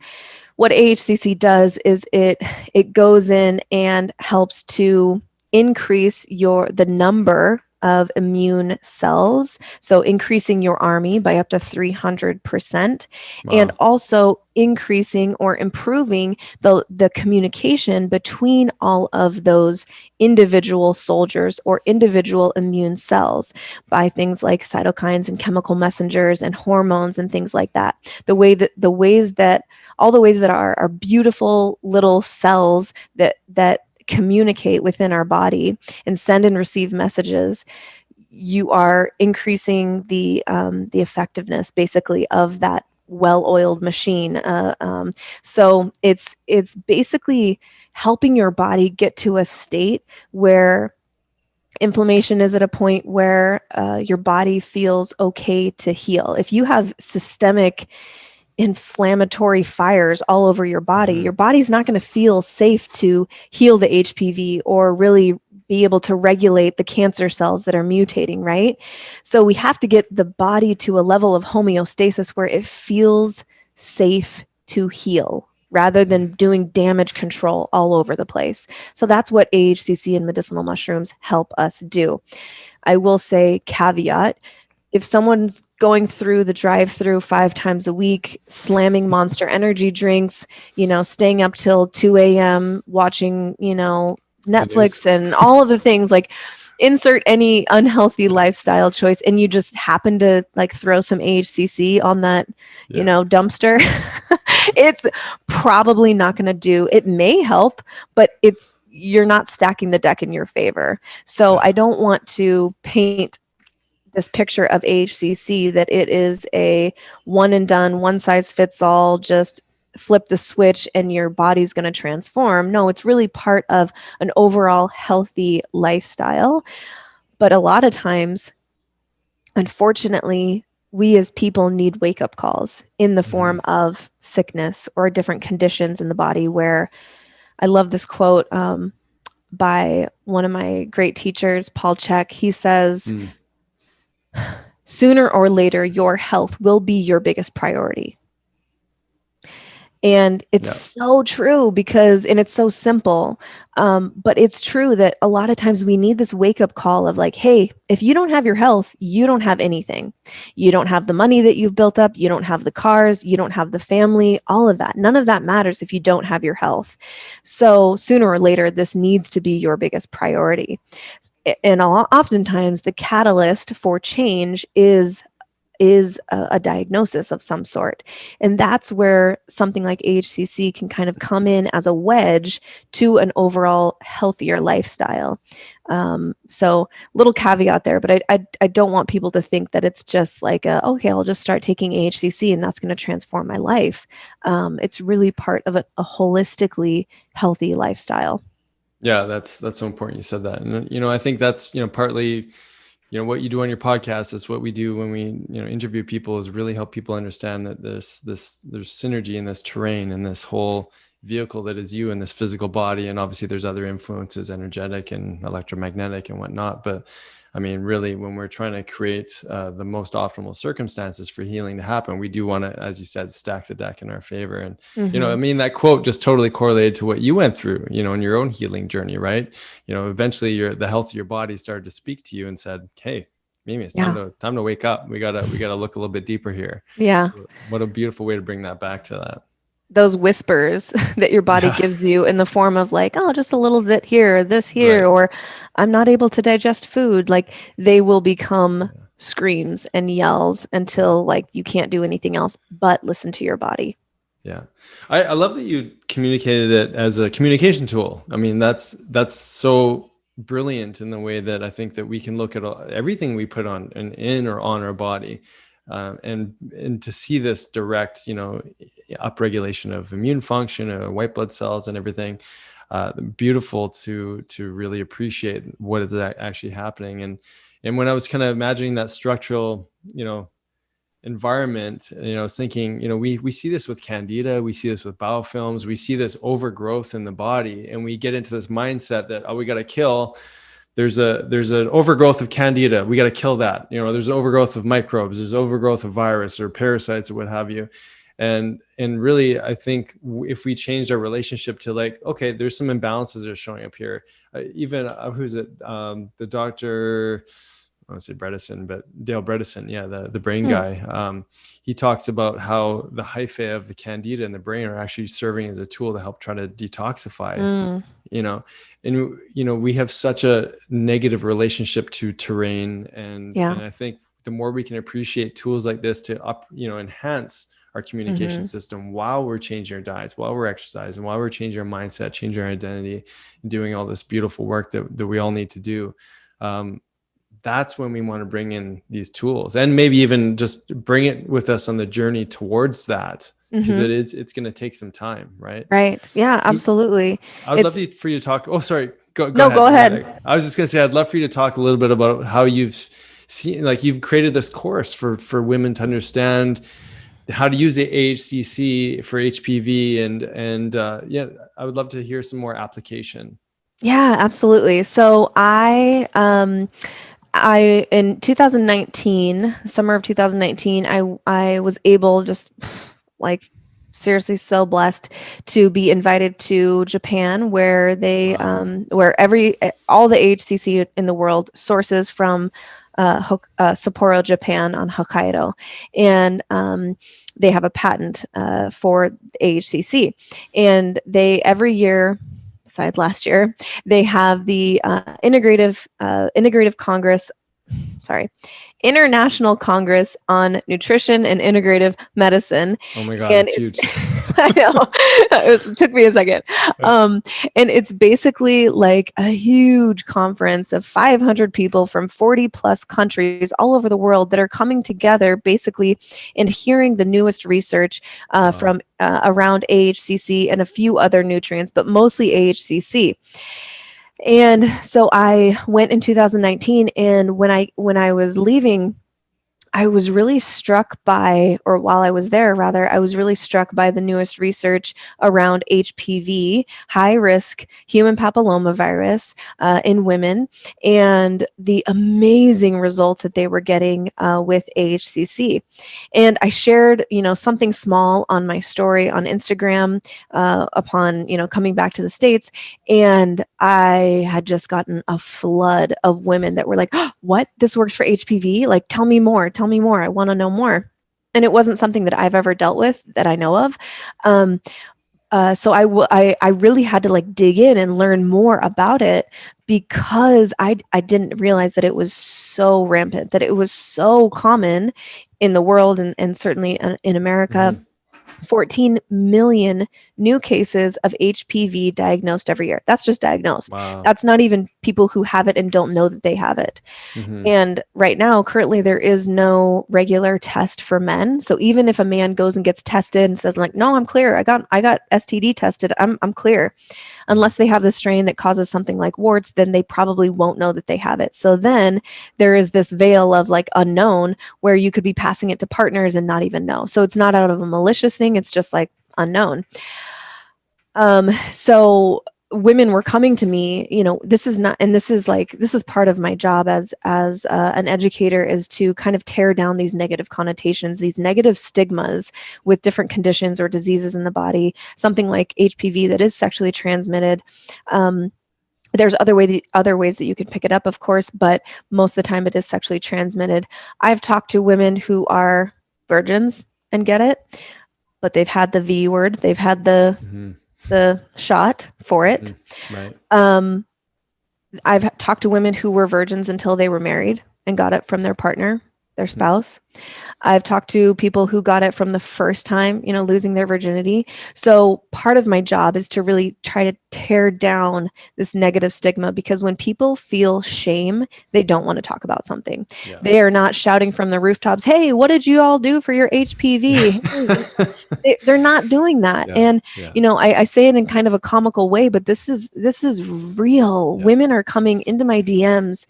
Speaker 2: what AHCC does is it goes in and helps to increase the number of immune cells, so increasing your army by up to 300%, and also increasing or improving the communication between all of those individual soldiers or individual immune cells by things like cytokines and chemical messengers and hormones and things like that. All the ways that our beautiful little cells that communicate within our body and send and receive messages, you are increasing the effectiveness basically of that well-oiled machine. So it's basically helping your body get to a state where inflammation is at a point where your body feels okay to heal. If you have systemic inflammatory fires all over your body, your body's not going to feel safe to heal the HPV or really be able to regulate the cancer cells that are mutating, right? So we have to get the body to a level of homeostasis where it feels safe to heal rather than doing damage control all over the place. So that's what AHCC and medicinal mushrooms help us do. I will say, caveat, if someone's going through the drive-through 5 times a week, slamming Monster Energy drinks, staying up till 2 a.m. watching, Netflix and all of the things, like insert any unhealthy lifestyle choice, and you just happen to like throw some AHCC on that, dumpster, it's probably not going to do. It may help, but you're not stacking the deck in your favor. So I don't want to paint this picture of AHCC that it is a one and done, one size fits all, just flip the switch and your body's going to transform. No, it's really part of an overall healthy lifestyle. But a lot of times, unfortunately, we as people need wake-up calls in the
Speaker 1: Mm-hmm.
Speaker 2: form of sickness or different conditions in the body, where I love this quote by one of my great teachers, Paul Chek. He says,
Speaker 1: Mm.
Speaker 2: sooner or later, your health will be your biggest priority. And it's
Speaker 1: Yeah.
Speaker 2: so true and it's so simple. But it's true that a lot of times we need this wake up call of like, hey, if you don't have your health, you don't have anything. You don't have the money that you've built up. You don't have the cars. You don't have the family, all of that. None of that matters if you don't have your health. So sooner or later, this needs to be your biggest priority. And oftentimes the catalyst for change is a diagnosis of some sort. And that's where something like AHCC can kind of come in as a wedge to an overall healthier lifestyle. So little caveat there, but I don't want people to think that it's just like, okay, I'll just start taking AHCC and that's going to transform my life. It's really part of a holistically healthy lifestyle.
Speaker 1: Yeah, that's so important. You said that. And, I think that's, partly, what you do on your podcast is what we do when we, interview people, is really help people understand that there's synergy in this terrain and this whole vehicle that is you in this physical body. And obviously there's other influences, energetic and electromagnetic and whatnot. But I mean, really, when we're trying to create the most optimal circumstances for healing to happen, we do want to, as you said, stack the deck in our favor. And, I mean, that quote just totally correlated to what you went through, in your own healing journey, right? Eventually the health of your body started to speak to you and said, hey, Mimi, it's time to wake up. We gotta look a little bit deeper here.
Speaker 2: Yeah.
Speaker 1: So what a beautiful way to bring that back to that.
Speaker 2: Those whispers that your body gives you in the form of like, oh, just a little zit here, or this here, or I'm not able to digest food. Like they will become screams and yells until like you can't do anything else but listen to your body.
Speaker 1: Yeah. I love that you communicated it as a communication tool. I mean, that's so brilliant in the way that I think that we can look at everything we put on and in or on our body. And to see this direct, upregulation of immune function, white blood cells and everything, beautiful to really appreciate what is actually happening. And when I was kind of imagining that structural, environment, I was thinking, we see this with candida, we see this with biofilms, we see this overgrowth in the body, and we get into this mindset that, oh, we got to kill. There's an overgrowth of candida, we got to kill that. There's an overgrowth of microbes, there's overgrowth of virus or parasites or what have you. And really, I think if we changed our relationship to like, okay, there's some imbalances that are showing up here. Even who's it? The doctor, I want to say Medicin, but Dale Bredesen, the brain guy. He talks about how the hyphae of the candida in the brain are actually serving as a tool to help try to detoxify. And we have such a negative relationship to terrain, and I think the more we can appreciate tools like this to enhance our communication system while we're changing our diets, while we're exercising, while we're changing our mindset, changing our identity, and doing all this beautiful work that we all need to do. That's when we want to bring in these tools, and maybe even just bring it with us on the journey towards that, because it's going to take some time, right?
Speaker 2: Right. Yeah, absolutely.
Speaker 1: I would love for you to talk. Oh, sorry. Go
Speaker 2: ahead.
Speaker 1: I was just going to say, I'd love for you to talk a little bit about how you've seen, like you've created this course for women to understand how to use AHCC for HPV, and I would love to hear some more application.
Speaker 2: Yeah, absolutely. So I in 2019, summer of 2019, I was able, just like seriously so blessed to be invited to Japan, where they where all the AHCC in the world sources from Sapporo, Japan, on Hokkaido, and they have a patent for AHCC, and they every year, besides last year, they have the International Congress on Nutrition and Integrative Medicine.
Speaker 1: Oh my God, it's huge.
Speaker 2: I know. It took me a second. And it's basically like a huge conference of 500 people from 40 plus countries all over the world that are coming together basically and hearing the newest research from around AHCC and a few other nutrients, but mostly AHCC. And so I went in 2019, and when I was leaving I was really struck by, or while I was there, rather, I was really struck by the newest research around HPV, high risk human papillomavirus in women, and the amazing results that they were getting with AHCC. And I shared, something small on my story on Instagram upon, coming back to the States. And I had just gotten a flood of women that were like, oh, what? This works for HPV? Like, tell me more. Tell me more. I want to know more. And it wasn't something that I've ever dealt with that I know of. So I really had to like dig in and learn more about it, because I didn't realize that it was so rampant, that it was so common in the world, and certainly in America.
Speaker 1: Mhm.
Speaker 2: 14 million new cases of HPV diagnosed every year. That's just diagnosed.
Speaker 1: Wow.
Speaker 2: That's not even people who have it and don't know that they have it.
Speaker 1: Mhm.
Speaker 2: And right now, currently, there is no regular test for men. So even if a man goes and gets tested and says, like, no, I'm clear, I got STD tested, I'm clear, unless they have the strain that causes something like warts, then they probably won't know that they have it. So then there is this veil of like unknown, where you could be passing it to partners and not even know. So it's not out of a malicious thing, it's just like unknown. So women were coming to me, this is not, and this is part of my job as an educator, is to kind of tear down these negative connotations, these negative stigmas with different conditions or diseases in the body. Something like HPV that is sexually transmitted. There's other ways that you can pick it up, of course, but most of the time it is sexually transmitted. I've talked to women who are virgins and get it, but they've had the V word, they've had the shot for it.
Speaker 1: Right.
Speaker 2: I've talked to women who were virgins until they were married and got it from their partner, their spouse. I've talked to people who got it from the first time, losing their virginity. So part of my job is to really try to tear down this negative stigma, because when people feel shame, they don't want to talk about something.
Speaker 1: Yeah.
Speaker 2: They are not shouting from the rooftops, hey, what did you all do for your HPV? They're not doing that.
Speaker 1: Yeah.
Speaker 2: And,
Speaker 1: Yeah.
Speaker 2: I say it in kind of a comical way, but this is real.
Speaker 1: Yeah.
Speaker 2: Women are coming into my DMs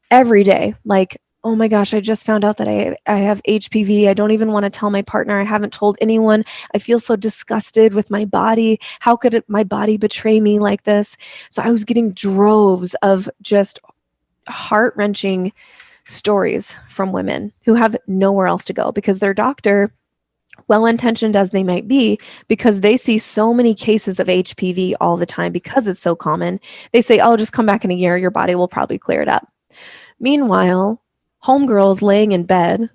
Speaker 2: every day, like, oh my gosh, I just found out that I have HPV. I don't even want to tell my partner. I haven't told anyone. I feel so disgusted with my body. How could my body betray me like this? So I was getting droves of just heart-wrenching stories from women who have nowhere else to go, because their doctor, well-intentioned as they might be, because they see so many cases of HPV all the time because it's so common, they say, oh, just come back in a year. Your body will probably clear it up. Meanwhile, homegirls laying in bed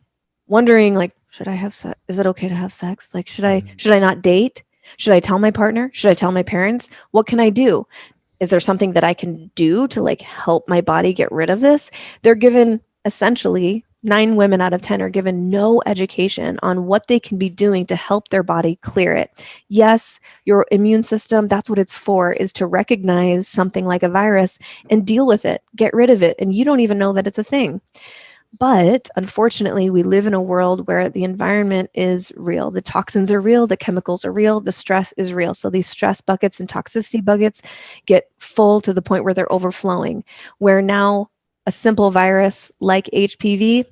Speaker 2: wondering, like, should I have sex? Is it okay to have sex? Like, should I not date? Should I tell my partner? Should I tell my parents? What can I do? Is there something that I can do to like help my body get rid of this? They're given, essentially, 9 women out of 10 are given no education on what they can be doing to help their body clear it. Yes, your immune system, that's what it's for, is to recognize something like a virus and deal with it, get rid of it, and you don't even know that it's a thing. But unfortunately, we live in a world where the environment is real. The toxins are real, the chemicals are real, the stress is real. So these stress buckets and toxicity buckets get full to the point where they're overflowing, where now a simple virus like HPV,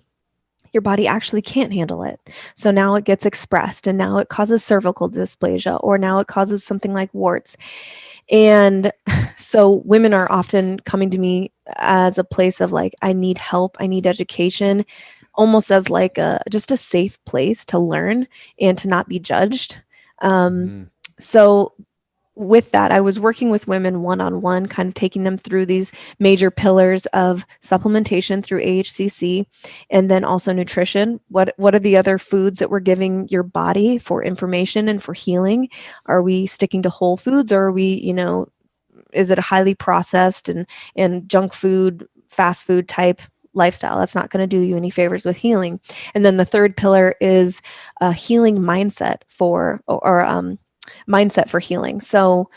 Speaker 2: your body actually can't handle it. So now it gets expressed, and now it causes cervical dysplasia, or now it causes something like warts. And so women are often coming to me as a place of like, I need help, I need education, almost as like just a safe place to learn and to not be judged. So with that, I was working with women one-on-one, kind of taking them through these major pillars of supplementation through AHCC, and then also nutrition. What are the other foods that we're giving your body for information and for healing? Are we sticking to whole foods, or are we, is it a highly processed and junk food, fast food type lifestyle? That's not going to do you any favors with healing. And then the third pillar is a healing mindset mindset for healing. So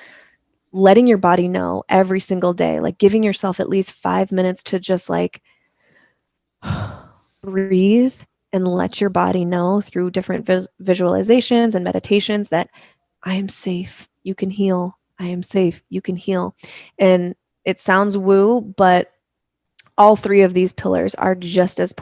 Speaker 2: letting your body know every single day, like giving yourself at least 5 minutes to just like breathe and let your body know through different visualizations and meditations that I am safe, you can heal. I am safe, you can heal. And it sounds woo, but all three of these pillars are just as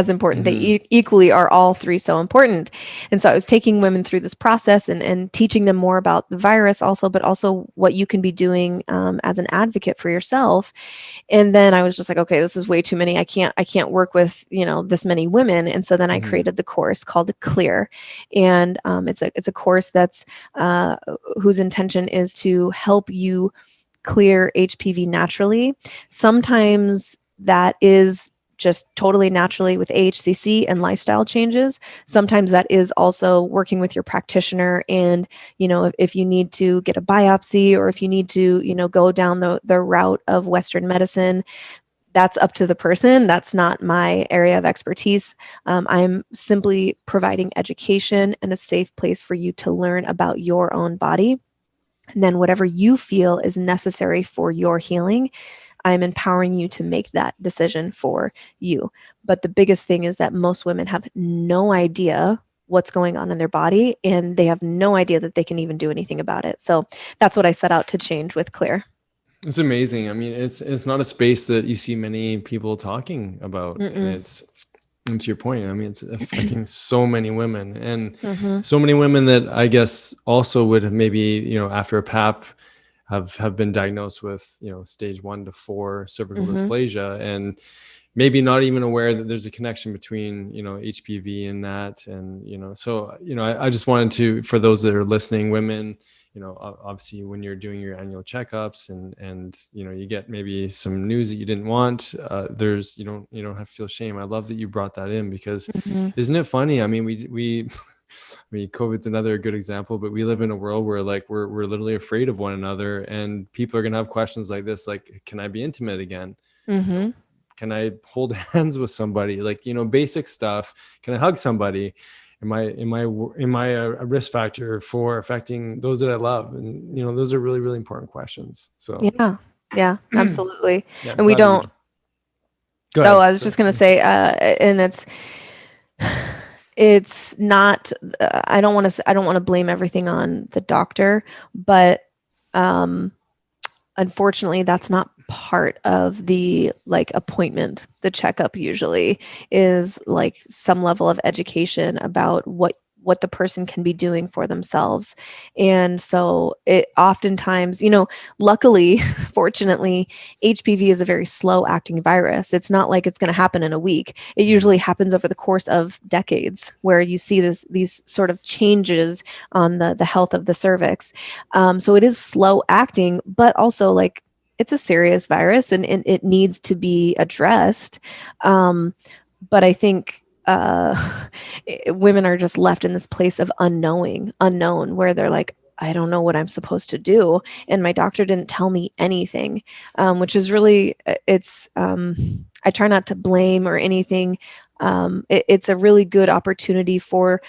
Speaker 2: important. They
Speaker 1: Mm-hmm.
Speaker 2: equally are all three so important. And so I was taking women through this process and teaching them more about the virus also, but also what you can be doing as an advocate for yourself. And then I was just like, okay, this is way too many. I can't work with, this many women. And so then I
Speaker 1: Mm-hmm.
Speaker 2: created the course called Clear. And it's a course that's whose intention is to help you clear HPV naturally. Sometimes that is just totally naturally with AHCC and lifestyle changes. Sometimes that is also working with your practitioner. And, if you need to get a biopsy, or if you need to, go down the route of Western medicine, that's up to the person. That's not my area of expertise. I'm simply providing education and a safe place for you to learn about your own body. And then whatever you feel is necessary for your healing, I'm empowering you to make that decision for you. But the biggest thing is that most women have no idea what's going on in their body, and they have no idea that they can even do anything about it. So that's what I set out to change with Clear.
Speaker 1: It's amazing. I mean, it's not a space that you see many people talking about, and
Speaker 2: Mm-mm.
Speaker 1: and to your point, I mean, it's affecting so many women, and
Speaker 2: Mm-hmm.
Speaker 1: so many women that I guess also would have maybe, after a PAP have been diagnosed with, stage 1 to 4 cervical
Speaker 2: Mm-hmm.
Speaker 1: dysplasia, and maybe not even aware that there's a connection between, HPV and that. And, so, I just wanted to, for those that are listening, women, obviously when you're doing your annual checkups and, you get maybe some news that you didn't want, there's, you don't have to feel shame. I love that you brought that in, because
Speaker 2: Mm-hmm.
Speaker 1: isn't it funny? I mean, we I mean, COVID's another good example, but we live in a world where like we're literally afraid of one another, and people are gonna have questions like this, like, can I be intimate again? You know,
Speaker 2: Mm-hmm.
Speaker 1: can I hold hands with somebody? Like, basic stuff. Can I hug somebody? Am I a risk factor for affecting those that I love? And those are really, really important questions. So
Speaker 2: Yeah. Yeah, absolutely.
Speaker 1: yeah, I'm
Speaker 2: And we
Speaker 1: glad that you
Speaker 2: don't,
Speaker 1: go
Speaker 2: oh,
Speaker 1: ahead.
Speaker 2: I was
Speaker 1: Sorry.
Speaker 2: just going to say, and it's not, I don't want to blame everything on the doctor, but, um, unfortunately that's not part of the like appointment. The checkup usually is like some level of education about what the person can be doing for themselves. And so it oftentimes, luckily, fortunately, HPV is a very slow acting virus. It's not like it's going to happen in a week. It usually happens over the course of decades, where you see these sort of changes on the health of the cervix. So it is slow acting, but also like it's a serious virus, and it needs to be addressed. But I think women are just left in this place of unknown, where they're like, I don't know what I'm supposed to do, and my doctor didn't tell me anything, which is really, it's. I try not to blame or anything. It's a really good opportunity for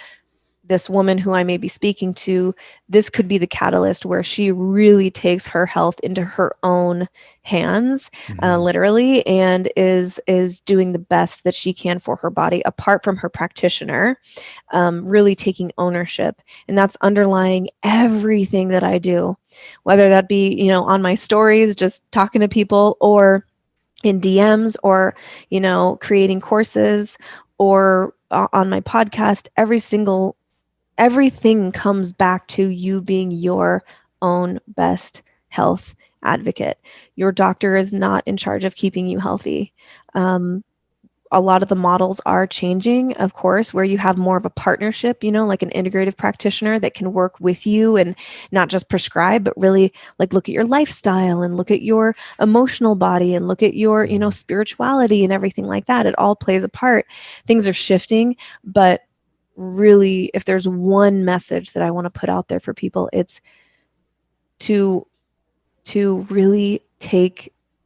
Speaker 2: this woman who I may be speaking to. This could be the catalyst where she really takes her health into her own hands,
Speaker 1: Mhm.
Speaker 2: literally, and is doing the best that she can for her body, apart from her practitioner, really taking ownership. And that's underlying everything that I do, whether that be, on my stories, just talking to people, or in DMs, or, creating courses, or on my podcast. Everything comes back to you being your own best health advocate. Your doctor is not in charge of keeping you healthy. Um, a lot of the models are changing, of course, where you have more of a partnership, like an integrative practitioner that can work with you and not just prescribe, but really like look at your lifestyle and look at your emotional body and look at your,
Speaker 1: Mhm.
Speaker 2: spirituality and everything like that. It all plays a part. Things are shifting, but really, if there's one message that I want to put out there for people, it's to really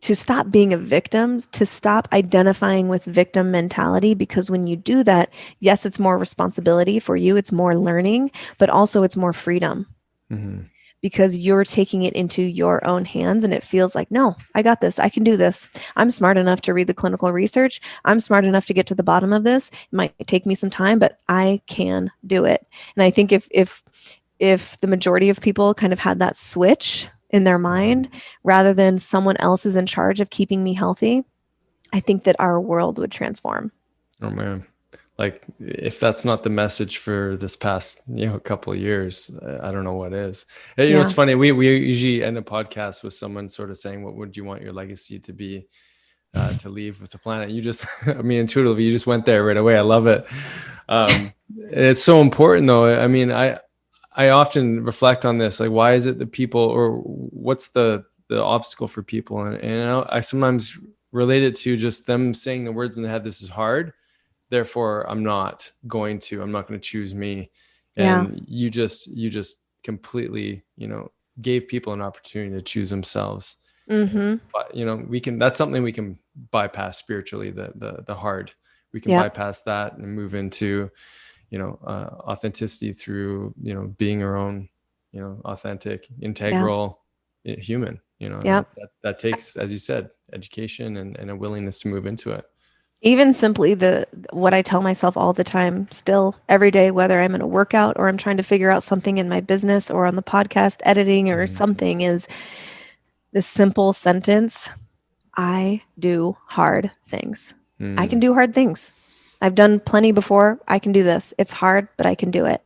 Speaker 2: to stop being a victim, to stop identifying with victim mentality, because when you do that, yes, it's more responsibility for you, it's more learning, but also it's more freedom,
Speaker 1: Mhm.
Speaker 2: because you're taking it into your own hands, and it feels like, no, I got this. I can do this. I'm smart enough to read the clinical research. I'm smart enough to get to the bottom of this. It might take me some time, but I can do it. And I think if the majority of people kind of had that switch in their
Speaker 1: Mhm.
Speaker 2: mind, rather than someone else is in charge of keeping me healthy, I think that our world would transform.
Speaker 1: Oh man. Like if that's not the message for this past, couple of years, I don't know what is. It's
Speaker 2: Yeah.
Speaker 1: funny. We usually end a podcast with someone sort of saying, what would you want your legacy to be, to leave with the planet? You just, I mean, intuitively, you just went there right away. I love it. It's so important though. I mean, I often reflect on this, like, why is it that people, or what's the obstacle for people? And I sometimes relate it to just them saying the words in their head, this is hard, therefore I'm not going to choose me.
Speaker 2: Yeah.
Speaker 1: And you just completely, gave people an opportunity to choose themselves.
Speaker 2: Mm-hmm.
Speaker 1: But that's something we can bypass spiritually, the hard. We can
Speaker 2: Yep.
Speaker 1: bypass that and move into, authenticity through, being our own, authentic,
Speaker 2: Yeah.
Speaker 1: integral human.
Speaker 2: Yep.
Speaker 1: That takes, as you said, education and a willingness to move into it.
Speaker 2: Even simply what I tell myself all the time, still every day, whether I'm in a workout or I'm trying to figure out something in my business or on the podcast editing or
Speaker 1: Mhm.
Speaker 2: something, is this simple sentence: I do hard things. I can
Speaker 1: Mm.
Speaker 2: do hard things. I've done plenty before. I can do this. It's hard, but I can do it.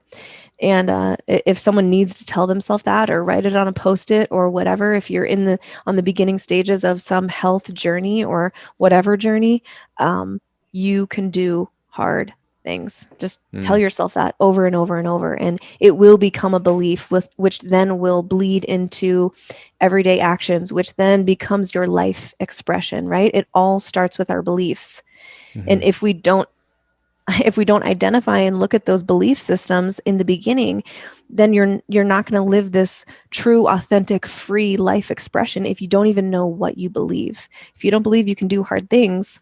Speaker 2: And if someone needs to tell themselves that, or write it on a post-it or whatever, if you're on the beginning stages of some health journey or whatever journey, you can do hard things. Just tell
Speaker 1: Mm.
Speaker 2: yourself that over and over and over, and it will become a belief, with which then will bleed into everyday actions, which then becomes your life expression. Right? It all starts with our beliefs, and
Speaker 1: Mhm.
Speaker 2: if we don't identify and look at those belief systems in the beginning, then you're not going to live this true, authentic, free life expression if you don't even know what you believe. If you don't believe you can do hard things,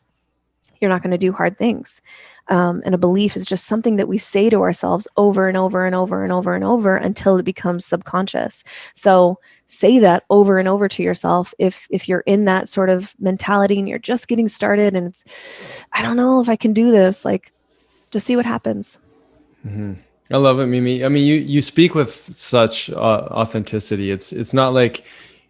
Speaker 2: you're not going to do hard things. And a belief is just something that we say to ourselves over and over and over and over and over until it becomes subconscious. So say that over and over to yourself if you're in that sort of mentality and you're just getting started and it's, I don't know if I can do this. Like, just see what happens.
Speaker 1: Mhm. I love it, Mimi. I mean, you speak with such authenticity. It's not like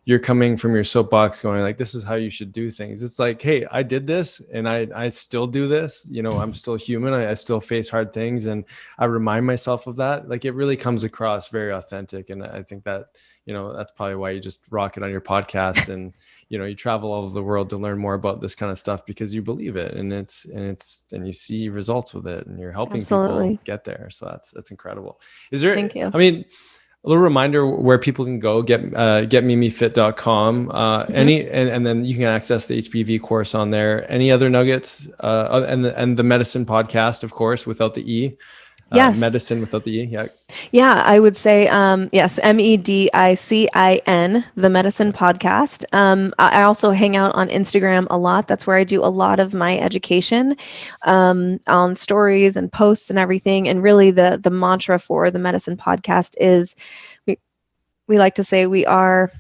Speaker 1: you're coming from your soapbox going like, this is how you should do things. It's like, hey, I did this and I still do this. I'm still human. I still face hard things, and I remind myself of that. Like, it really comes across very authentic. And I think that, that's probably why you just rock it on your podcast, and, you travel all over the world to learn more about this kind of stuff, because you believe it, and and you see results with it, and you're helping people
Speaker 2: Absolutely.
Speaker 1: get there. So that's incredible. Is there,
Speaker 2: Thank you.
Speaker 1: I mean, a little reminder where people can go get mimifit.com,
Speaker 2: Mhm.
Speaker 1: and then you can access the HPV course on there. Any other nuggets, and the Medicin podcast, of course, without the E,
Speaker 2: Yes.
Speaker 1: Medicin without the E. Yeah.
Speaker 2: Yeah, I would say, yes, Medicin, the Medicin
Speaker 1: Yeah.
Speaker 2: podcast. I also hang out on Instagram a lot. That's where I do a lot of my education, on stories and posts and everything. And really, the mantra for the Medicin podcast is, we, we like to say we are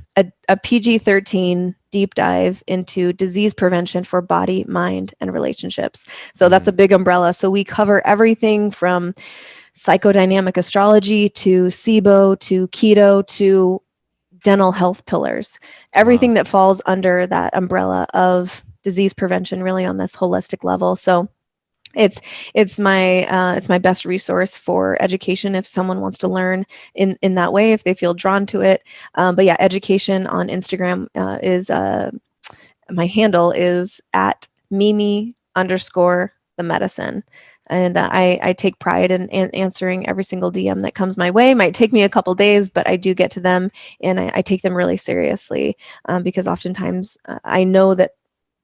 Speaker 2: a PG-13 deep dive into disease prevention for body, mind, and relationships. So that's a
Speaker 1: Mhm.
Speaker 2: big umbrella. So we cover everything from psychodynamic astrology to SIBO to keto to dental health pillars, everything
Speaker 1: Wow.
Speaker 2: that falls under that umbrella of disease prevention, really on this holistic level. So it's it's my best resource for education if someone wants to learn in that way, if they feel drawn to it. But yeah, education on Instagram is my handle is at Mimi underscore the medicine. And I take pride in answering every single DM that comes my way. It might take me a couple days, but I do get to them, and I take them really seriously, because oftentimes I know that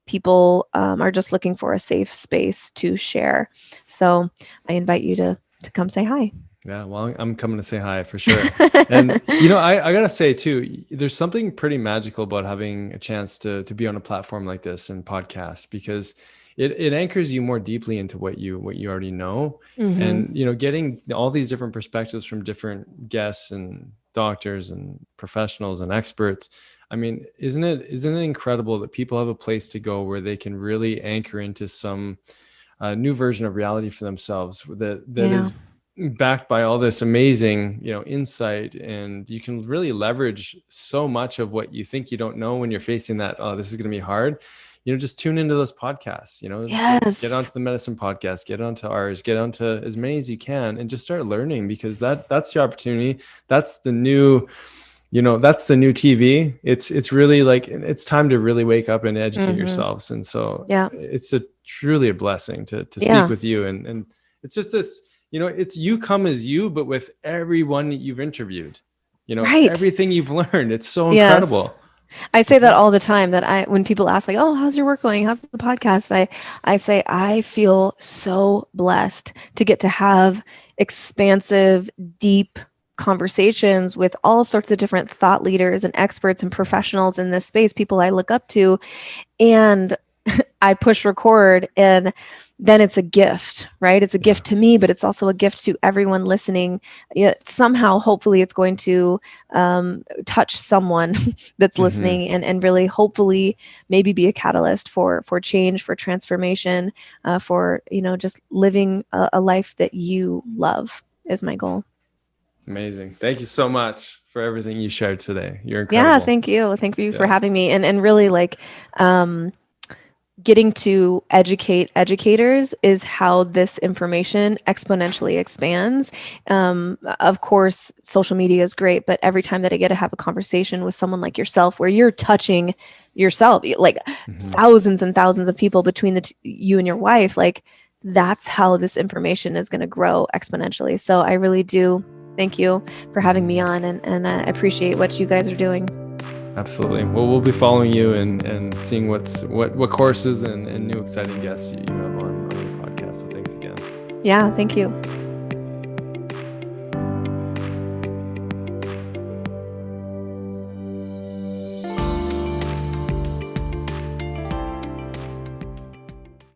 Speaker 2: people are just looking for a safe space to share. So I invite you to come say hi.
Speaker 1: Yeah, well, I'm coming to say hi for sure. And I gotta say too, there's something pretty magical about having a chance to be on a platform like this and podcast, because it anchors you more deeply into what you already know.
Speaker 2: Hmm.
Speaker 1: And getting all these different perspectives from different guests and doctors and professionals and experts. I mean, isn't it incredible that people have a place to go where they can really anchor into some new version of reality for themselves that
Speaker 2: Yeah.
Speaker 1: is backed by all this amazing insight, and you can really leverage so much of what you think you don't know when you're facing that, oh, this is going to be hard. just tune into those podcasts, get
Speaker 2: Yes.
Speaker 1: onto the Medicin podcast, get onto ours, get onto as many as you can, and just start learning, because that's the opportunity. That's the new, that's the new TV. It's really like, it's time to really wake up and educate yourselves. And so
Speaker 2: Yeah.
Speaker 1: it's truly a blessing to
Speaker 2: Yeah.
Speaker 1: speak with you. And it's just this, it's you come as you, but with everyone that you've interviewed,
Speaker 2: Right.
Speaker 1: everything you've learned. It's so
Speaker 2: Yes.
Speaker 1: incredible.
Speaker 2: I say that all the time, that when people ask like, "Oh, how's your work going? How's the podcast?" I say I feel so blessed to get to have expansive, deep conversations with all sorts of different thought leaders and experts and professionals in this space, people I look up to, and I push record, and then it's a gift, right? It's a gift to me, but it's also a gift to everyone listening. Somehow, hopefully, it's going to touch someone that's listening, and really, hopefully, maybe be a catalyst for change, for transformation, for just living a life that you love is my goal.
Speaker 1: Amazing. Thank you so much for everything you shared today. You're incredible.
Speaker 2: Yeah, thank you. Thank you for having me, and really like. Getting to educate educators is how this information exponentially expands. Of course, social media is great, but every time that I get to have a conversation with someone like yourself, where you're touching yourself, like thousands and thousands of people between you and your wife, like that's how this information is going to grow exponentially. So I really do thank you for having me on, and I appreciate what you guys are doing.
Speaker 1: Absolutely. Well, we'll be following you and seeing what courses and new exciting guests you have on your podcast. So thanks again.
Speaker 2: Yeah, thank you.